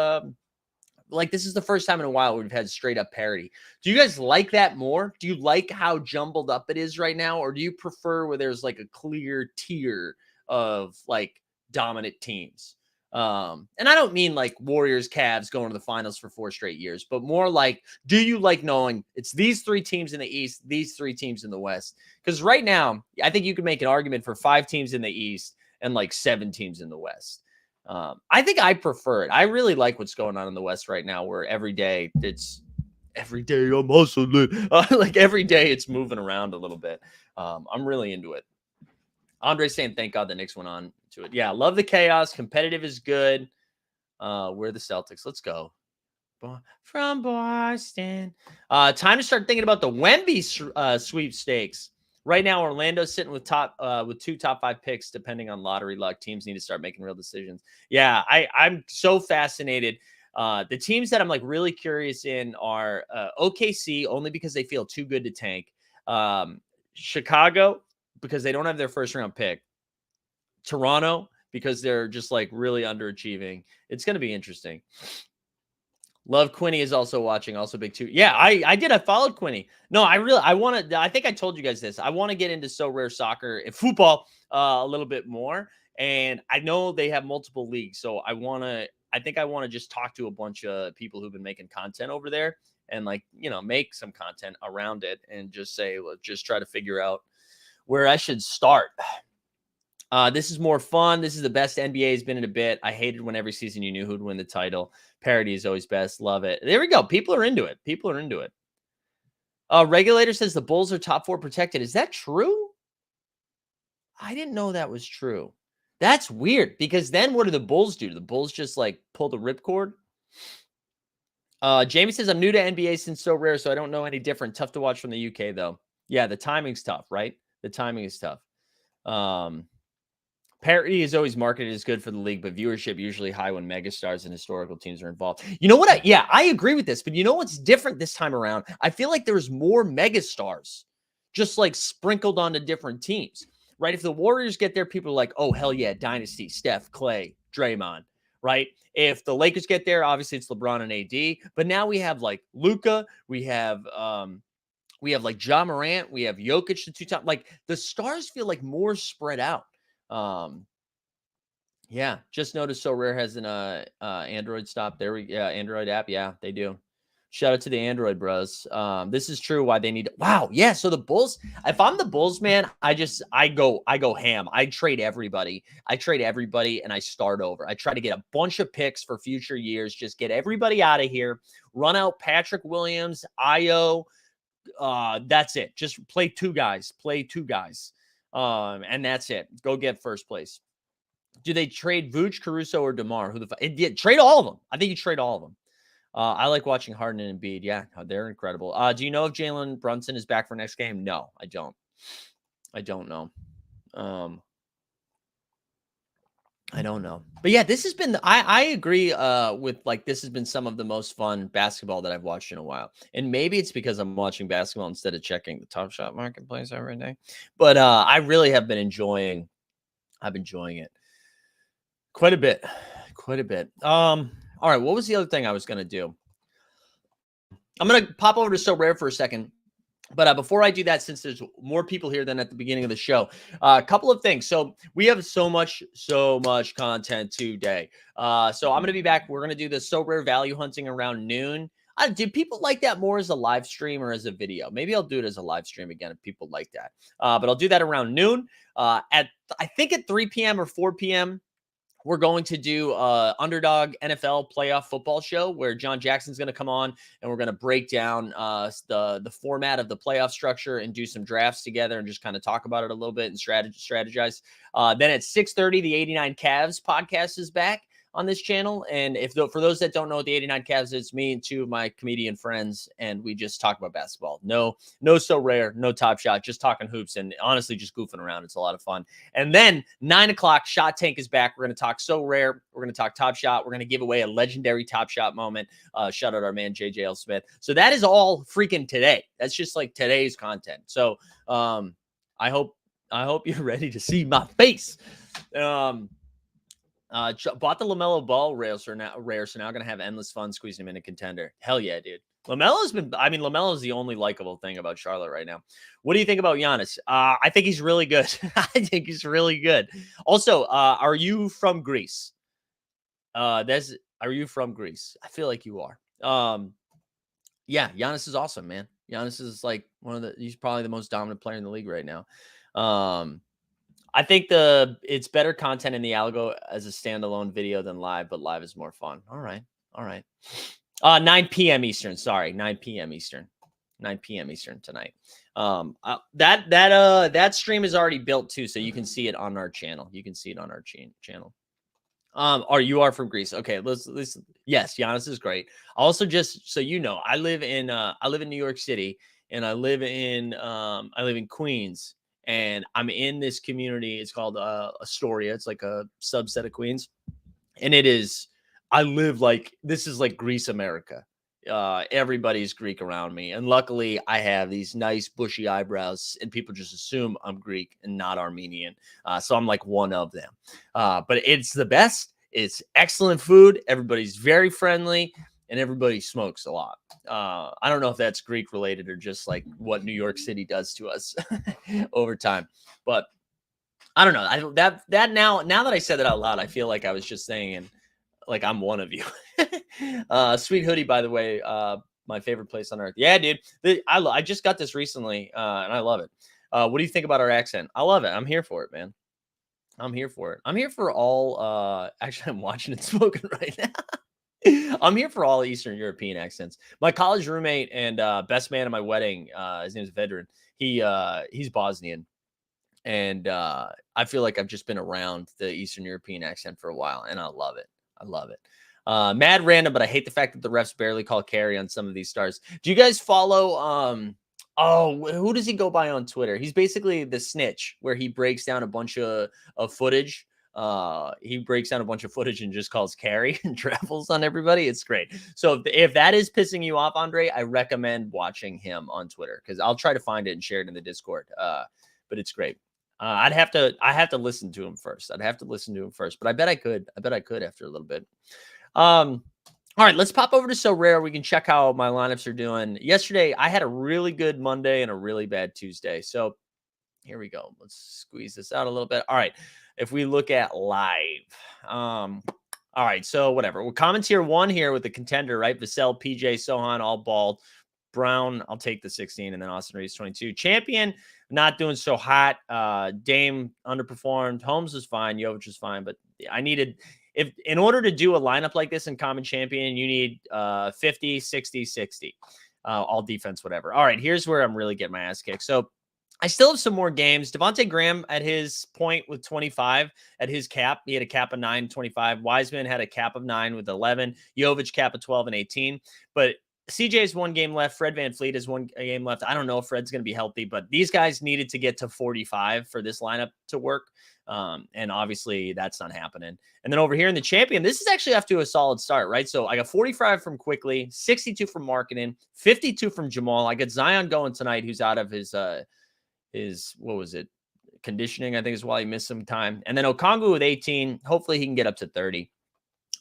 this is the first time in a while we've had straight up parity. Do you guys like that more? Do you like how jumbled up it is right now? Or do you prefer where there's like a clear tier of like dominant teams? And I don't mean like Warriors, Cavs going to the finals for 4 straight years, but more like, do you like knowing it's these 3 teams in the East, these 3 teams in the West? Because right now, I think you could make an argument for 5 teams in the East and like 7 teams in the West. I think I prefer it. I really like what's going on in the West right now, where every day I'm hustling. Like every day it's moving around a little bit. I'm really into it. Andre's saying, thank God the Knicks went on to it. Yeah, love the chaos. Competitive is good. We're the Celtics. Let's go. From Boston. Time to start thinking about the Wemby sweepstakes. Right now, Orlando's sitting with 2 top 5 picks, depending on lottery luck. Teams need to start making real decisions. Yeah, I'm so fascinated. The teams that I'm like really curious in are OKC, only because they feel too good to tank. Chicago, because they don't have their first round pick. Toronto, because they're just like really underachieving. It's going to be interesting. Love Quinny is also watching, also big too. Yeah, I did. I followed Quinny. No, I think I told you guys this. I want to get into So Rare Soccer and football a little bit more. And I know they have multiple leagues. So I think I want to just talk to a bunch of people who've been making content over there and make some content around it and just say, let's just try to figure out where I should start. This is more fun. This is the best NBA has been in a bit. I hated when every season you knew who'd win the title. Parody is always best. Love it. There we go. People are into it. Regulator says the Bulls are top 4 protected. Is that true? I didn't know that was true. That's weird because then what do the Bulls do? Do the Bulls just like pull the ripcord? Jamie says, I'm new to NBA since So Rare, so I don't know any different. Tough to watch from the UK, though. Yeah, the timing's tough, right? The timing is tough. Parity is always marketed as good for the league, but viewership usually high when megastars and historical teams are involved. You know what? I agree with this, but you know what's different this time around? I feel like there's more megastars just like sprinkled onto different teams, right? If the Warriors get there, people are like, oh, hell yeah, Dynasty, Steph, Clay, Draymond, right? If the Lakers get there, obviously it's LeBron and AD, but now we have like Luka, we have like Ja Morant, we have Jokic, the two-time, like the stars feel like more spread out. Yeah, just noticed So Rare has an Android stop. Android app. Yeah, they do. Shout out to the Android bros. This is true why they need wow, yeah. So the Bulls, if I'm the Bulls, man, I go ham. I trade everybody and I start over. I try to get a bunch of picks for future years, just get everybody out of here, run out Patrick Williams, Io. That's it. Just play two guys. And that's it. Go get first place. Do they trade Vooch, Caruso, or DeMar? Trade all of them. I think you trade all of them. I like watching Harden and Embiid. Yeah, they're incredible. Do you know if Jalen Brunson is back for next game? No, I don't. I don't know. I don't know. But yeah, this has been, I agree with like, this has been some of the most fun basketball that I've watched in a while. And maybe it's because I'm watching basketball instead of checking the Top Shot marketplace every day. But I really have been enjoying it. Quite a bit. All right. What was the other thing I was going to do? I'm going to pop over to So Rare for a second. But before I do that, since there's more people here than at the beginning of the show, a couple of things. So we have so much content today. So I'm going to be back. We're going to do the So Rare value hunting around noon. Do people like that more as a live stream or as a video? Maybe I'll do it as a live stream again if people like that. But I'll do that around noon. I think at 3 p.m. or 4 p.m., we're going to do Underdog NFL playoff football show where John Jackson's going to come on and we're going to break down the format of the playoff structure and do some drafts together and just kind of talk about it a little bit and strategize. Then at 6:30, the 89 Cavs podcast is back on this channel. And for those that don't know what the 89 Cavs is, me and two of my comedian friends, and we just talk about basketball. No So Rare, no Top Shot, just talking hoops and honestly just goofing around. It's a lot of fun. And then 9 o'clock, Shot Tank is back. We're going to talk So Rare. We're going to talk Top Shot. We're going to give away a legendary Top Shot moment. Shout out our man, JJL Smith. So that is all freaking today. That's just like today's content. So I hope you're ready to see my face. Bought the LaMelo Ball rare, so now going to have endless fun squeezing him in a contender. Hell yeah, dude. LaMelo is the only likable thing about Charlotte right now. What do you think about Giannis? I think he's really good. Also, are you from Greece? Are you from Greece? I feel like you are. Yeah, Giannis is awesome, man. Giannis is like he's probably the most dominant player in the league right now. I think it's better content in the algo as a standalone video than live, but live is more fun. All right. 9 p.m. Eastern. Sorry, 9 p.m. Eastern. 9 p.m. Eastern tonight. That stream is already built too, so you can see it on our channel. Channel. You are from Greece. Okay, let's yes, Giannis is great. Also, just so you know, I live in New York City, and I live in Queens. And I'm in this community. It's called Astoria. It's like a subset of Queens. And I live this is like Greece, America. Everybody's Greek around me. And luckily, I have these nice bushy eyebrows, and people just assume I'm Greek and not Armenian. So I'm like one of them. But it's the best. It's excellent food. Everybody's very friendly. And everybody smokes a lot. I don't know if that's Greek related or just like what New York City does to us over time. But I don't know. Now that I said that out loud, I feel like I was just saying, like I'm one of you. Sweet hoodie, by the way, my favorite place on earth. Yeah, dude. I just got this recently, and I love it. What do you think about our accent? I love it. I'm here for it, man. I'm here for it. I'm here for all. Actually, I'm watching it spoken right now. I'm here for all Eastern European accents. My college roommate and best man at my wedding, his name is Vedran. He's Bosnian, and I feel like I've just been around the Eastern European accent for a while, and I love it. Mad random, but I hate the fact that the refs barely call carry on some of these stars. Do you guys follow? Who does he go by on Twitter? He's basically the snitch, where he breaks down a bunch of footage. He breaks down a bunch of footage and just calls carry and travels on everybody. It's great. So if that is pissing you off, Andre, I recommend watching him on Twitter, because I'll try to find it and share it in the Discord. But it's great. I have to listen to him first. But I bet I could. After a little bit. All right, let's pop over to So Rare. We can check how my lineups are doing. Yesterday, I had a really good Monday and a really bad Tuesday. So here we go. Let's squeeze this out a little bit. All right. If we look at live, all right. So whatever. Well, comments here, one here with the contender, right? Vassell, PJ, Sohan, all bald. Brown, I'll take the 16, and then Austin Reeves 22. Champion, not doing so hot. Dame underperformed. Holmes was fine. Jovic was fine, but I needed, if in order to do a lineup like this in Common Champion, you need 50, 60, 60. All defense, whatever. All right, here's where I'm really getting my ass kicked. So I still have some more games. Devontae Graham at his point with 25 at his cap. He had a cap of 9, 25. Wiseman had a cap of 9 with 11. Jovic cap of 12 and 18. But CJ has one game left. Fred VanVleet has one game left. I don't know if Fred's going to be healthy, but these guys needed to get to 45 for this lineup to work. And obviously that's not happening. And then over here in the champion, this is actually off to a solid start, right? So I got 45 from Quickly, 62 from Marketing, 52 from Jamal. I got Zion going tonight, who's out of his what was it? Conditioning, I think is why he missed some time. And then Okongwu with 18. Hopefully he can get up to 30.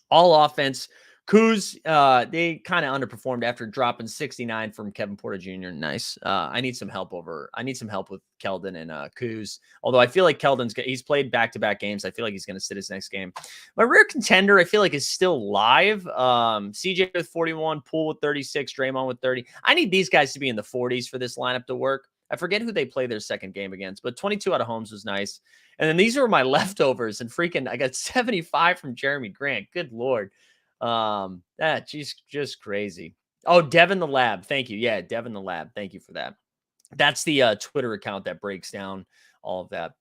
All offense. Kuz, they kind of underperformed after dropping 69 from Kevin Porter Jr. Nice. I need some help with Keldon and Kuz. Although I feel like he's played back-to-back games. I feel like he's going to sit his next game. My rare contender, I feel like, is still live. CJ with 41, Poole with 36, Draymond with 30. I need these guys to be in the 40s for this lineup to work. I forget who they play their second game against, but 22 out of Holmes was nice. And then these are my leftovers, and I got 75 from Jeremy Grant. Good Lord. Just crazy. Oh, Devin the Lab. Thank you. Yeah, Devin the Lab. Thank you for that. That's the Twitter account that breaks down all of that.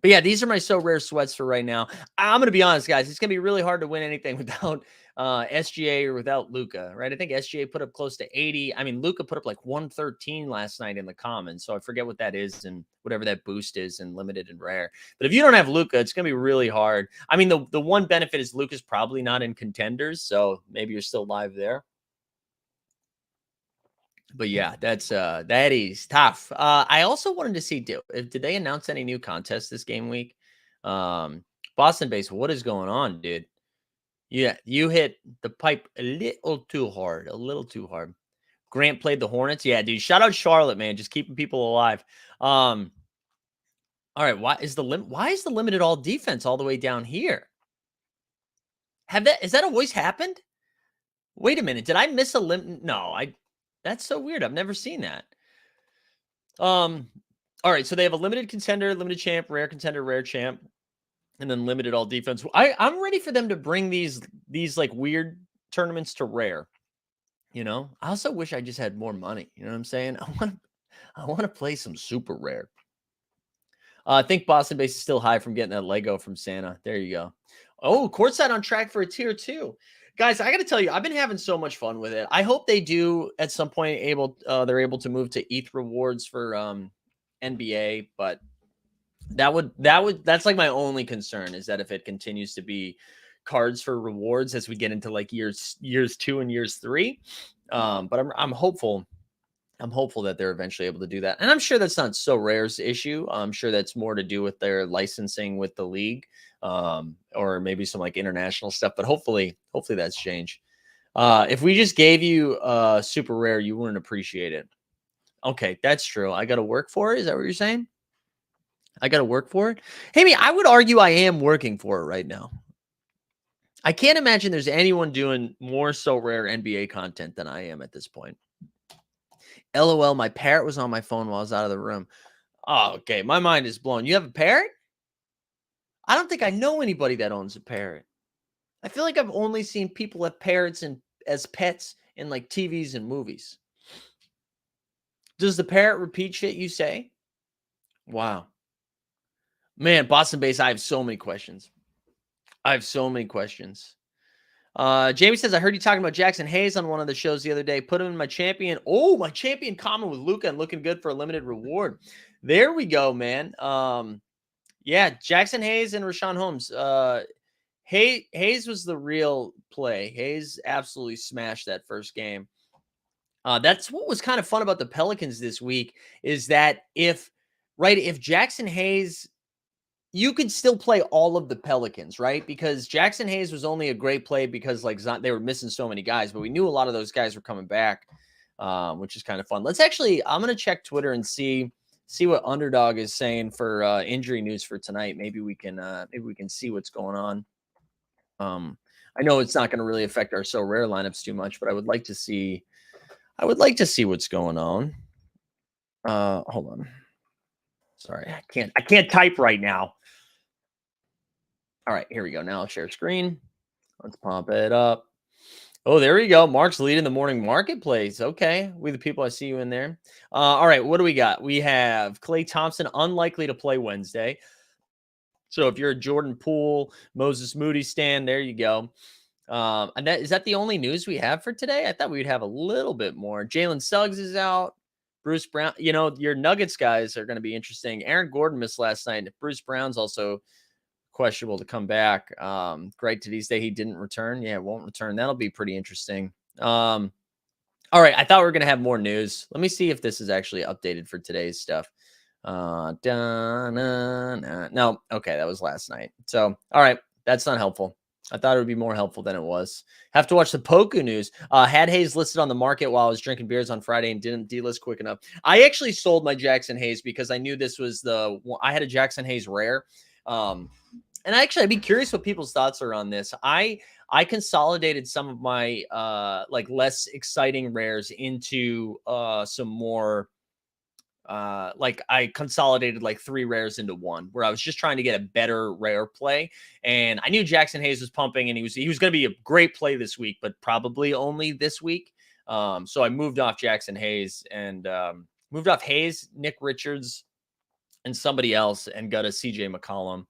But yeah, these are my So Rare sweats for right now. I'm going to be honest, guys. It's going to be really hard to win anything without SGA or without Luka, right? I think SGA put up close to 80. I mean, Luka put up like 113 last night in the Commons. So I forget what that is and whatever that boost is in limited and rare. But if you don't have Luka, it's going to be really hard. I mean, the one benefit is Luka's probably not in contenders. So maybe you're still live there. But yeah, that is tough. I also wanted to see, did they announce any new contests this game week? Boston base, what is going on, dude? Yeah, you hit the pipe a little too hard. Grant played the Hornets. Yeah, dude. Shout out Charlotte, man. Just keeping people alive. All right. Why is the limited all defense all the way down here? Has that always happened? Wait a minute. Did I miss a limit? No, that's so weird. I've never seen that. All right. So they have a limited contender, limited champ, rare contender, rare champ, and then limited all defense. I'm ready for them to bring these like weird tournaments to rare. You know, I also wish I just had more money. You know what I'm saying? I want to play some super rare. I think Boston base is still high from getting that Lego from Santa. There you go. Oh, courtside on track for a tier 2. Guys, I got to tell you, I've been having so much fun with it. I hope they do at some point they're able to move to ETH rewards for NBA, but that's like my only concern, is that if it continues to be cards for rewards as we get into like years 2 and years 3. But I'm hopeful that they're eventually able to do that. And I'm sure that's not So Rare's issue. I'm sure that's more to do with their licensing with the league, or maybe some like international stuff, but hopefully that's changed. If we just gave you super rare, you wouldn't appreciate it. Okay, that's true. I got to work for it. Is that what you're saying? I got to work for it. Hey, I would argue I am working for it right now. I can't imagine there's anyone doing more So Rare NBA content than I am at this point. LOL, my parrot was on my phone while I was out of the room. Oh, okay. My mind is blown. You have a parrot? I don't think I know anybody that owns a parrot. I feel like I've only seen people have parrots as pets in like TVs and movies. Does the parrot repeat shit you say? Wow. Man, Boston base, I have so many questions. Jamie says, I heard you talking about Jackson Hayes on one of the shows the other day. Put him in my champion. Oh, my champion common with Luka and looking good for a limited reward. There we go, man. Yeah, Jackson Hayes and Rashawn Holmes. Hayes was the real play. Hayes absolutely smashed that first game. That's what was kind of fun about the Pelicans this week is that if Jackson Hayes, you could still play all of the Pelicans, right? Because Jackson Hayes was only a great play because they were missing so many guys, but we knew a lot of those guys were coming back, which is kind of fun. I'm going to check Twitter and see what Underdog is saying for injury news for tonight. Maybe we can see what's going on. I know it's not going to really affect our so rare lineups too much, but I would like to see what's going on. Hold on. Sorry, I can't type right now. All right, here we go. Now I'll share screen. Let's pop it up. Oh, there we go. Mark's leading the morning marketplace. Okay. We the people, I see you in there. All right, what do we got? We have Klay Thompson unlikely to play Wednesday. So if you're a Jordan Poole, Moses Moody stan, there you go. And is that the only news we have for today? I thought we'd have a little bit more. Jalen Suggs is out. Bruce Brown, your Nuggets guys are going to be interesting. Aaron Gordon missed last night. Bruce Brown's also questionable to come back. Greg Tadise, he didn't return. Yeah, won't return. That'll be pretty interesting. All right. I thought we were going to have more news. Let me see if this is actually updated for today's stuff. No. Okay. That was last night. So, all right. That's not helpful. I thought it would be more helpful than it was. Have to watch the Poku news. Had Hayes listed on the market while I was drinking beers on Friday and didn't delist quick enough. I actually sold my Jackson Hayes because I knew this was I had a Jackson Hayes rare. And I'd be curious what people's thoughts are on this. I consolidated some of my less exciting rares into some more I consolidated 3 rares into one where I was just trying to get a better rare play. And I knew Jackson Hayes was pumping and he was going to be a great play this week, but probably only this week. So I moved off Jackson Hayes and moved off Hayes, Nick Richards, and somebody else and got a CJ McCollum.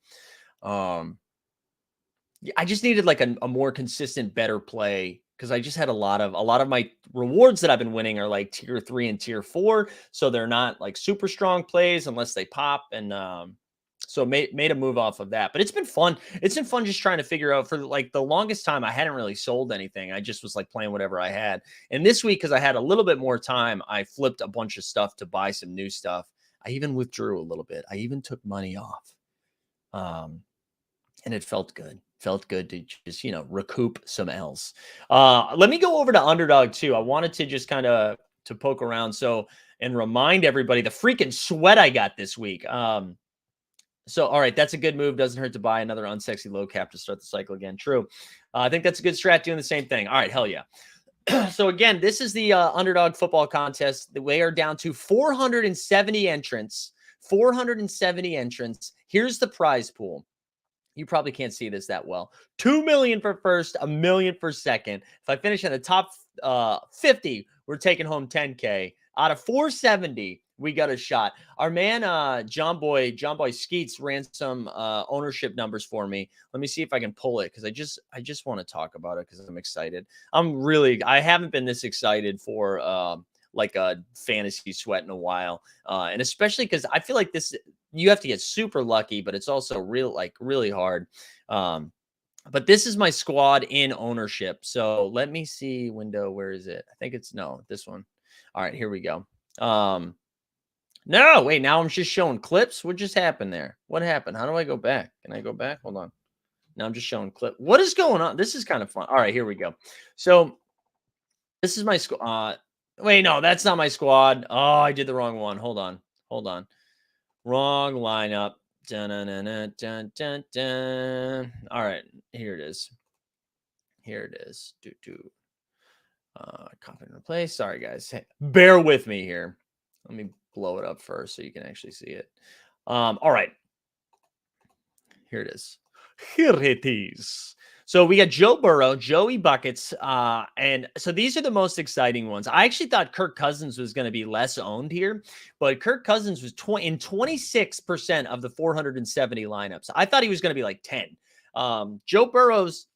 I just needed a more consistent, better play because I just had a lot of my rewards that I've been winning are tier 3 and tier 4. So they're not super strong plays unless they pop. And so made a move off of that. But it's been fun. It's been fun just trying to figure out for the longest time. I hadn't really sold anything. I just was playing whatever I had. And this week, because I had a little bit more time, I flipped a bunch of stuff to buy some new stuff. I even withdrew a little bit. I even took money off. And it felt good. Felt good to just, recoup some L's. Let me go over to Underdog too. I wanted to just kind of to poke around and remind everybody the freaking sweat I got this week. So, all right, that's a good move. Doesn't hurt to buy another unsexy low cap to start the cycle again. True. I think that's a good strat doing the same thing. All right, hell yeah. So again, this is the Underdog football contest. They are down to 470 entrants. 470 entrants. Here's the prize pool. You probably can't see this that well. 2 million for first, $1 million for second. If I finish in the top 50, we're taking home 10K. Out of 470, we got a shot. Our man, John Boy Skeets ran some ownership numbers for me. Let me see if I can pull it because I just want to talk about it because I'm excited. I haven't been this excited for a fantasy sweat in a while. And especially because I feel like you have to get super lucky, but it's also really hard. But this is my squad in ownership. So let me see window. Where is it? I think it's this one. All right, here we go. No, wait, now I'm just showing clips. What just happened there? What happened? How do I go back? Can I go back? Hold on. Now I'm just showing clip. What is going on? This is kind of fun. All right, here we go. So this is my squad. Wait, no, that's not my squad. Oh, I did the wrong one. Hold on. Wrong lineup. Dun, dun, dun, dun, dun, dun. All right, here it is. Copy and replace. Sorry, guys. Hey, bear with me here. Let me blow it up first so you can actually see it. All right. Here it is. So we got Joe Burrow, Joey Buckets, and so these are the most exciting ones. I actually thought Kirk Cousins was going to be less owned here, but Kirk Cousins was in 26% of the 470 lineups. I thought he was going to be 10. Joe Burrow's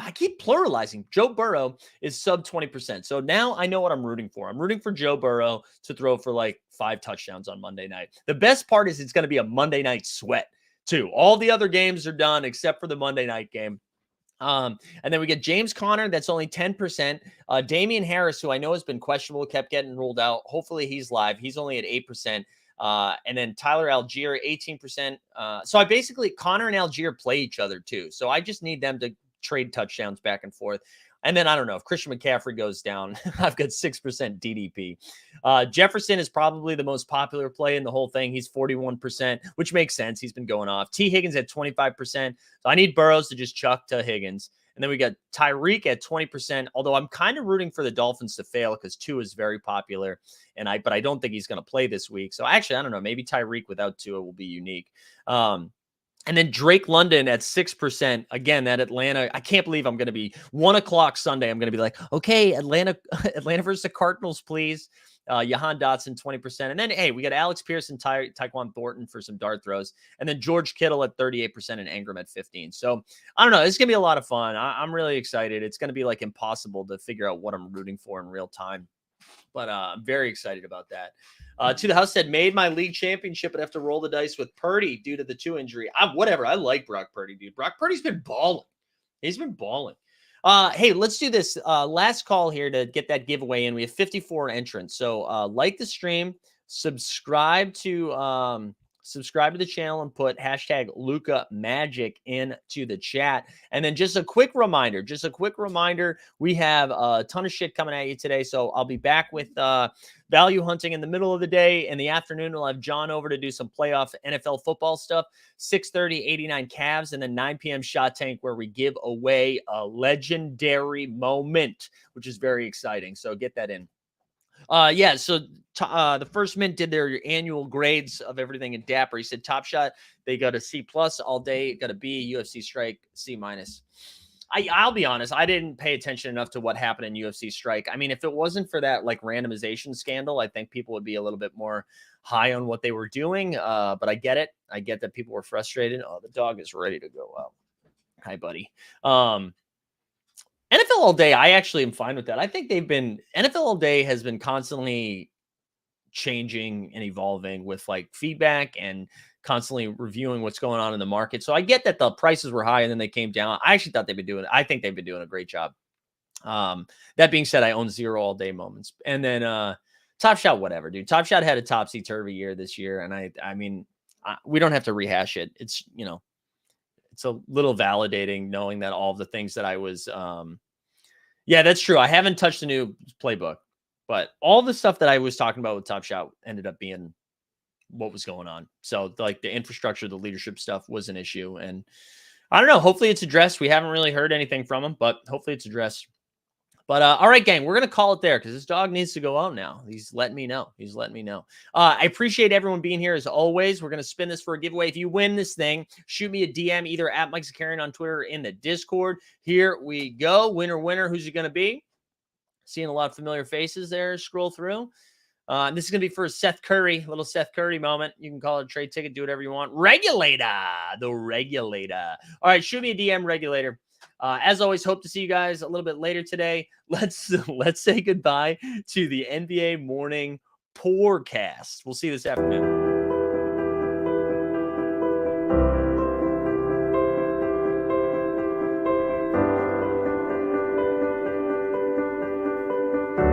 I keep pluralizing. Joe Burrow is sub 20%. So now I know what I'm rooting for. I'm rooting for Joe Burrow to throw for like 5 touchdowns on Monday night. The best part is it's going to be a Monday night sweat too. All the other games are done except for the Monday night game. And then we get James Conner, that's only 10%. Damian Harris, who I know has been questionable, kept getting ruled out. Hopefully he's live. He's only at 8%. And then Tyler Algier, 18%. So I basically, Connor and Algier play each other too. So I just need them to trade touchdowns back and forth. And then I don't know if Christian McCaffrey goes down, I've got 6% DDP. Jefferson is probably the most popular play in the whole thing. He's 41%, which makes sense. He's been going off. T. Higgins at 25%. So I need Burrows to just chuck to Higgins. And then we got Tyreek at 20%, although I'm kind of rooting for the Dolphins to fail because 2 is very popular. But I don't think he's going to play this week. So actually, I don't know. Maybe Tyreek without Tua will be unique. And then Drake London at 6%. Again, that Atlanta, I can't believe I'm going to be 1:00 Sunday. I'm going to be like, okay, Atlanta versus the Cardinals, please. Jahan Dotson, 20%. And then, hey, we got Alex Pierce and Tyquan Thornton for some dart throws. And then George Kittle at 38% and Ingram at 15%. So I don't know. It's going to be a lot of fun. I'm really excited. It's going to be like impossible to figure out what I'm rooting for in real time. But I'm very excited about that. To the house said, made my league championship, but have to roll the dice with Purdy due to the 2 injury. Whatever. I like Brock Purdy, dude. Brock Purdy's been balling. He's been balling. Hey, let's do this. Last call here to get that giveaway in. We have 54 entrants. So like the stream, subscribe to the channel and put hashtag Luka Magic into the chat. And then just a quick reminder, we have a ton of shit coming at you today. So I'll be back with value hunting in the middle of the day. In the afternoon, we'll have John over to do some playoff NFL football stuff. 6:30, 89 Cavs, and then 9 p.m. Shot Tank, where we give away a legendary moment, which is very exciting. So get that in. So the First Mint did their annual grades of everything in Dapper. He said Top Shot, they got a C+ all day, got a B, UFC Strike, C-. I'll be honest, I didn't pay attention enough to what happened in UFC Strike. I mean, if it wasn't for that like randomization scandal, I think people would be a little bit more high on what they were doing. But I get it. I get that people were frustrated. Oh, the dog is ready to go out. Hi, buddy. NFL All Day, I actually am fine with that. I think NFL All Day has been constantly changing and evolving with like feedback and constantly reviewing what's going on in the market. So I get that the prices were high and then they came down. I actually thought I think they've been doing a great job. That being said, I own 0 All Day moments. And then Top Shot, whatever, dude. Top Shot had a topsy-turvy year this year. And I mean, we don't have to rehash it. It's, it's a little validating knowing that all of the things that I was, yeah, that's true. I haven't touched the new playbook, but all the stuff that I was talking about with Top Shot ended up being what was going on. So like the infrastructure, the leadership stuff was an issue. And I don't know, hopefully it's addressed. We haven't really heard anything from him, but hopefully it's addressed. But all right, gang, we're going to call it there because this dog needs to go out now. He's letting me know. I appreciate everyone being here as always. We're going to spin this for a giveaway. If you win this thing, shoot me a DM either at Mike Zakarian on Twitter or in the Discord. Here we go. Winner. Who's it going to be? Seeing a lot of familiar faces there. Scroll through. This is going to be for Seth Curry, little Seth Curry moment. You can call it a trade ticket, do whatever you want. The regulator. All right, shoot me a DM, regulator. As always, hope to see you guys a little bit later today. Let's say goodbye to the NBA morning podcast. We'll see you this afternoon.